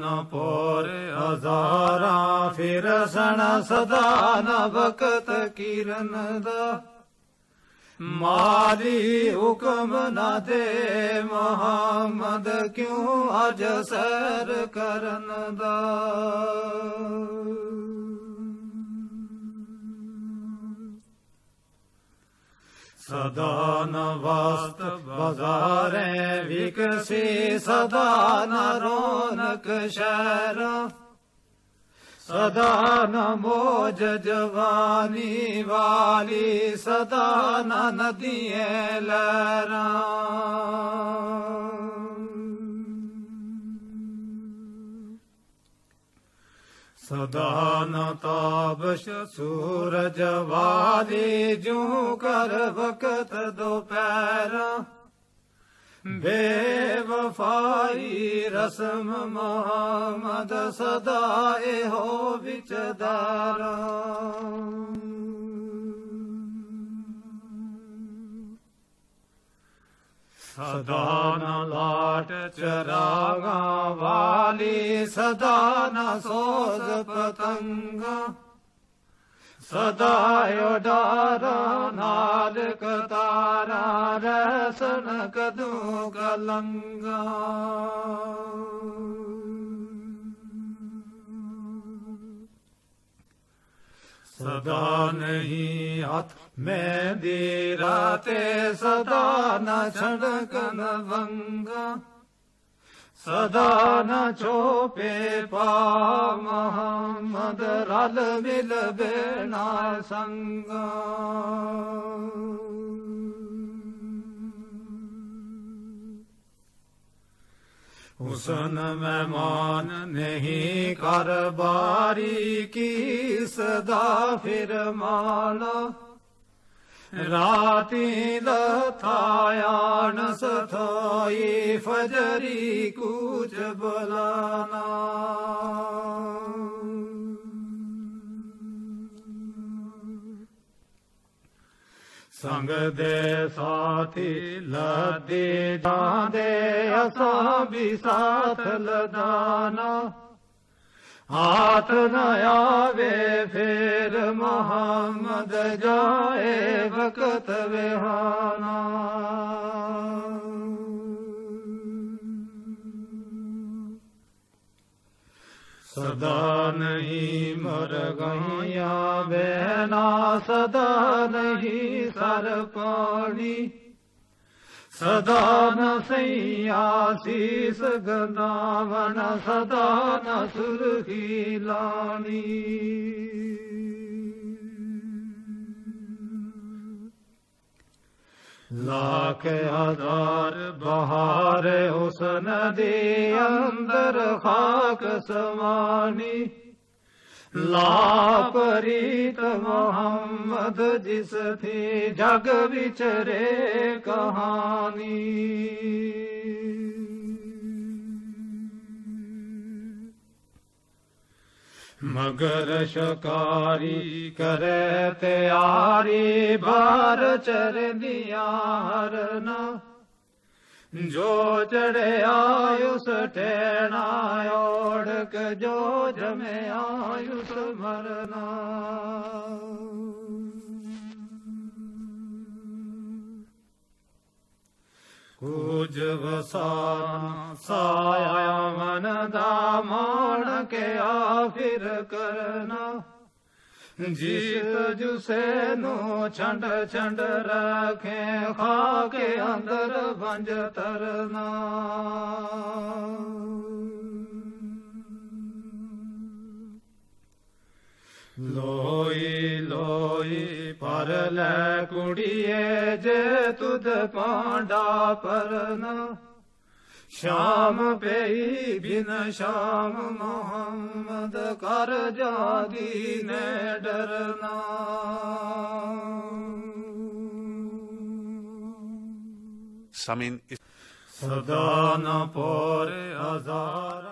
न पोरे हजारां फिर सण सदा न वक्त किरण दा माली हुक्म न दे मोहम्मद क्यों अज सैर करन दा सदा न वस्त बाजारें विकसी सदा न रौनक शहरा सदा न मौज जवानी वाली सदा न नदियाँ लहरां सदा न ताबश सूरज वाली जूं कर वक्त दोपहरा बेवफाई रस्म मोहम्मद सदा एहो विच दारा सदा न लाट चरागा वाली सदा न सोज पतंगा सदा डारा नाल कतारा रसन कदों कलंगा सदा नहीं हाथ में दी राते सदा न छड़कन वंगा सदा न छोपे पा मोहम्मद रल मिल बेना संगा हुसन मेहमान नहीं कर बारी की सदा फिर माला राती लथायान सथाई फजरी कूच बुलाना संग दे साथी लदे जांदे असा भी साथ लदाना हाथ न आवे फिर मोहम्मद जाए वक्त बेहाना सदा नहीं मर गैया बहना सदा नहीं सर पानी सदा न सैया शीस गंदावन सदा न सुरखी लानी लाख हजार बहार हुस्न दे अंदर खाक समानी लापरीत मोहम्मद जिस थी जग विचरे कहानी मगर शकारी करे तैयारी बार चर दिया हरना जो चढ़े आयुष ठेना ओढ़ के जो जमे आयुष मरना कुछ वसाना साया मन दामन के आफिर करना जीत जुसे नो छंड छंड रखे खाके अंदर बंज तरना लोई लोई पर ले कुड़िए जे तुद पांडा परना शाम पे बिन शाम मोहम्मद कर जादी ने डरना Samin सदा न पोरे हजार